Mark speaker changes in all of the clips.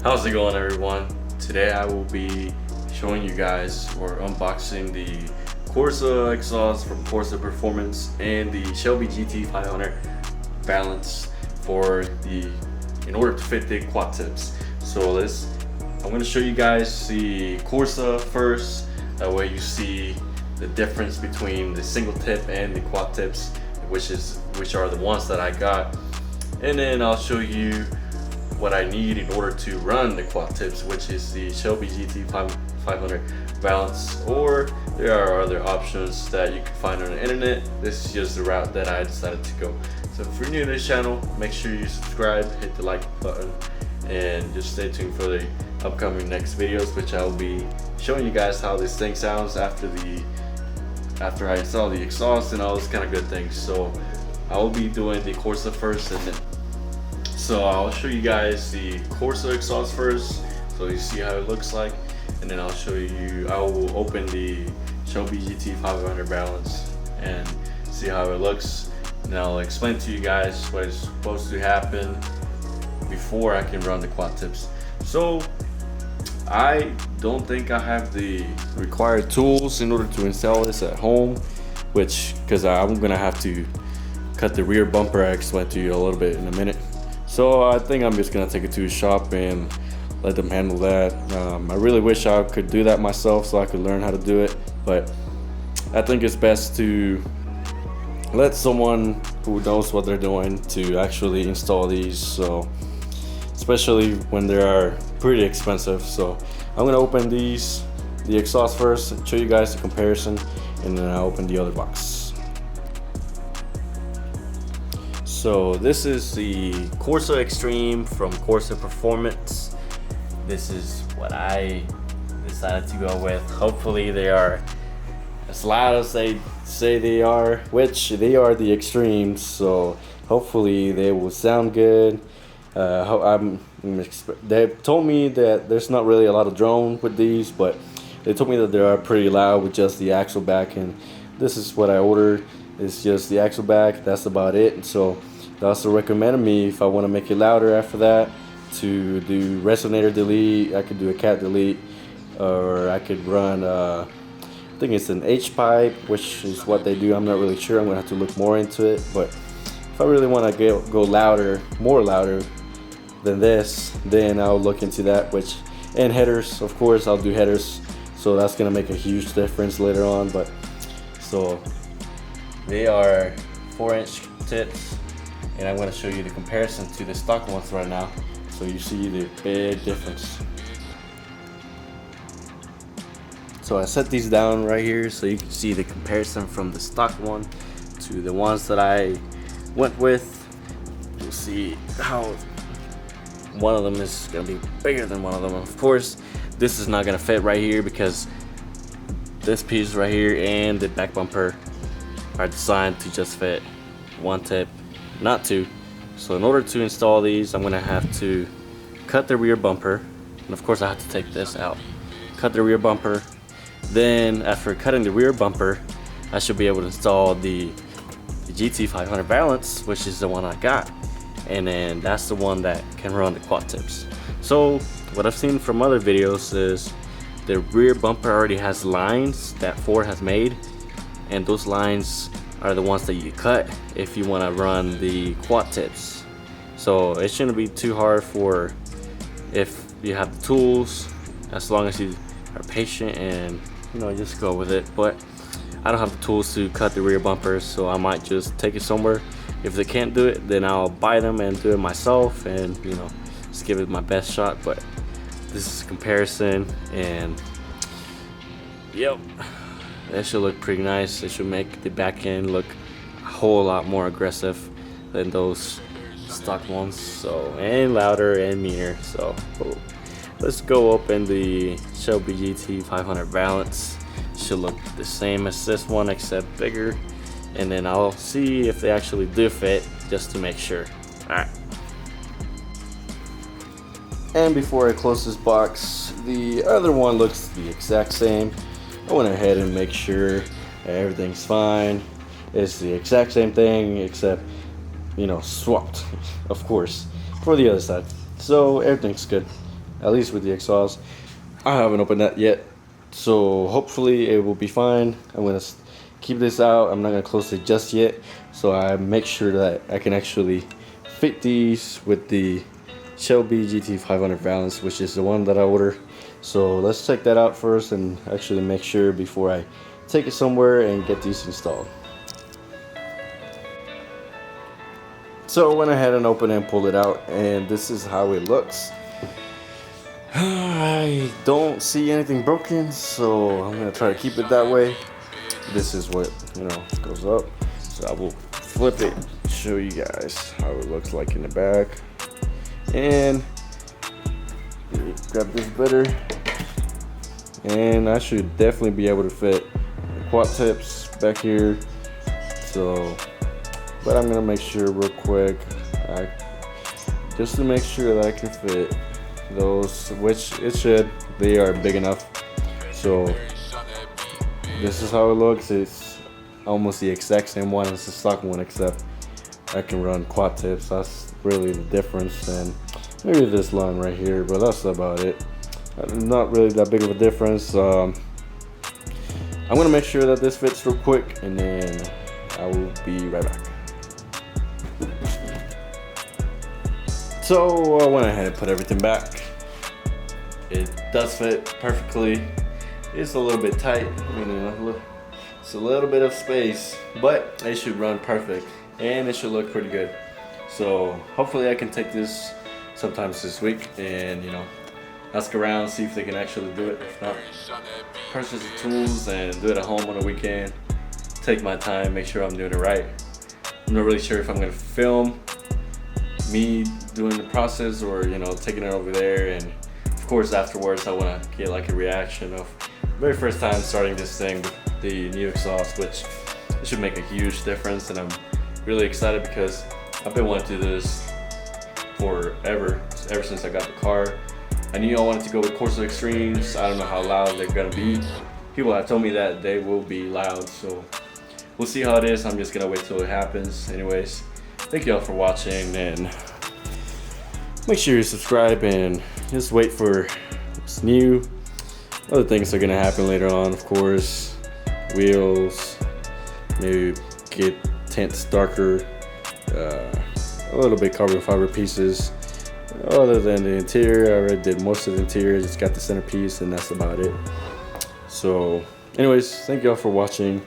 Speaker 1: How's it going, everyone? Today I will be showing you guys or unboxing the Corsa exhaust from Corsa Performance and the Shelby GT500 Valance in order to fit the quad tips. So I'm going to show you guys the Corsa first. That way you see the difference between the single tip and the quad tips, which are the ones that I got, and then I'll show you what I need in order to run the quad tips, which is the Shelby GT500 Valance, or there are other options that you can find on the internet. This is just the route that I decided to go. So if you're new to this channel, make sure you subscribe, hit the like button, and just stay tuned for the upcoming next videos, which I'll be showing you guys how this thing sounds after I install the exhaust and all those kind of good things. So I will be doing the Corsa first, and then so I'll show you guys the Corsa exhaust first, so you see how it looks like, and then I will open the Shelby GT500 Valance and see how it looks, and I'll explain to you guys what is supposed to happen before I can run the quad tips. So I don't think I have the required tools in order to install this at home, because I'm gonna have to cut the rear bumper. I explain to you a little bit in a minute. So I think I'm just gonna take it to a shop and let them handle that. I really wish I could do that myself so I could learn how to do it, but I think it's best to let someone who knows what they're doing to actually install these, so especially when they are pretty expensive. So I'm gonna open the exhaust first and show you guys the comparison, and then I'll open the other box. So this is the Corsa Extreme from Corsa Performance. This is what I decided to go with. Hopefully they are as loud as they say they are, which they are the Extremes, so hopefully they will sound good. They told me that there's not really a lot of drone with these, but they told me that they are pretty loud with just the axle back, and this is what I ordered. It's just the axle back, that's about it. And so they also recommended me, if I want to make it louder after that, to do resonator delete. I could do a cat delete, or I could run I think it's an H pipe, which is what they do. I'm not really sure. I'm gonna have to look more into it, but if I really want to go louder, more louder than this, then I'll look into that. And headers, of course, I'll do headers, so that's gonna make a huge difference later on. But so they are 4-inch tips, and I'm going to show you the comparison to the stock ones right now, so you see the big difference. So I set these down right here so you can see the comparison from the stock one to the ones that I went with. You'll see how one of them is going to be bigger than one of them. Of course, this is not going to fit right here, because this piece right here and the back bumper are designed to just fit one tip, not two. So in order to install these, I'm gonna have to cut the rear bumper, and of course I have to take this out, cut the rear bumper. Then after cutting the rear bumper, I should be able to install the GT500 Valance, which is the one I got, and then that's the one that can run the quad tips. So what I've seen from other videos is the rear bumper already has lines that Ford has made, and those lines are the ones that you cut if you want to run the quad tips. So it shouldn't be too hard if you have the tools, as long as you are patient and just go with it. But I don't have the tools to cut the rear bumpers, so I might just take it somewhere. If they can't do it, then I'll buy them and do it myself, and just give it my best shot. But this is a comparison, and yep, that should look pretty nice. It should make the back end look a whole lot more aggressive than those stock ones, so, and louder and meaner. So let's go open the Shelby GT500 Valance. Should look the same as this one, except bigger, and then I'll see if they actually do fit, just to make sure. Alright. And before I close this box, the other one looks the exact same. I went ahead and make sure everything's fine. It's the exact same thing, except swapped, of course, for the other side. So everything's good. at least with the exhaust. I haven't opened that yet, so hopefully it will be fine. I'm gonna keep this out. I'm not gonna close it just yet, so I make sure that I can actually fit these with the Shelby GT500 Valance, which is the one that I ordered. So let's check that out first and actually make sure before I take it somewhere and get these installed. So I went ahead and opened and pulled it out, and this is how it looks. I don't see anything broken, so I'm gonna try to keep it that way. This is what, goes up. So I will flip it, show you guys how it looks like in the back. And grab this better, and I should definitely be able to fit the quad tips back here. So, but I'm gonna make sure real quick, just to make sure that I can fit those, which it should. They are big enough. So this is how it looks. It's almost the exact same one as the stock one, except I can run quad tips. That's really the difference. And maybe this line right here, but that's about it. Not really that big of a difference. I'm gonna make sure that this fits real quick, and then I will be right back. So I went ahead and put everything back. It does fit perfectly. It's a little bit tight, it's a little bit of space, but it should run perfect, and it should look pretty good. So hopefully I can take this sometimes this week and ask around, see if they can actually do it. If not, purchase the tools and do it at home on a weekend. Take my time, make sure I'm doing it right. I'm not really sure if I'm gonna film me doing the process or taking it over there, and of course afterwards I want to get like a reaction of very first time starting this thing with the new exhaust, which it should make a huge difference. And I'm really excited because I've been wanting to do this forever, ever since I got the car. I knew I wanted to go with Corsa Extremes. I don't know how loud they're gonna be. People have told me that they will be loud, so we'll see how it is. I'm just gonna wait till it happens. Anyways, thank you all for watching, and make sure you subscribe and just wait for what's new. Other things are gonna happen later on, of course. Wheels, maybe get tints darker, a little bit carbon fiber pieces. Other than the interior, I already did most of the interior, just got the centerpiece, and that's about it. So anyways, thank y'all for watching.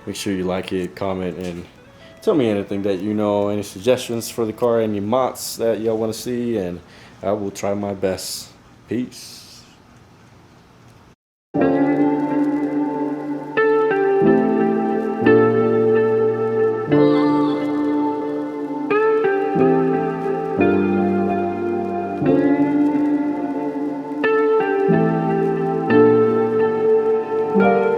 Speaker 1: Make sure you like it, comment, and tell me anything that any suggestions for the car, any mods that y'all want to see, and I will try my best. Peace. Bye.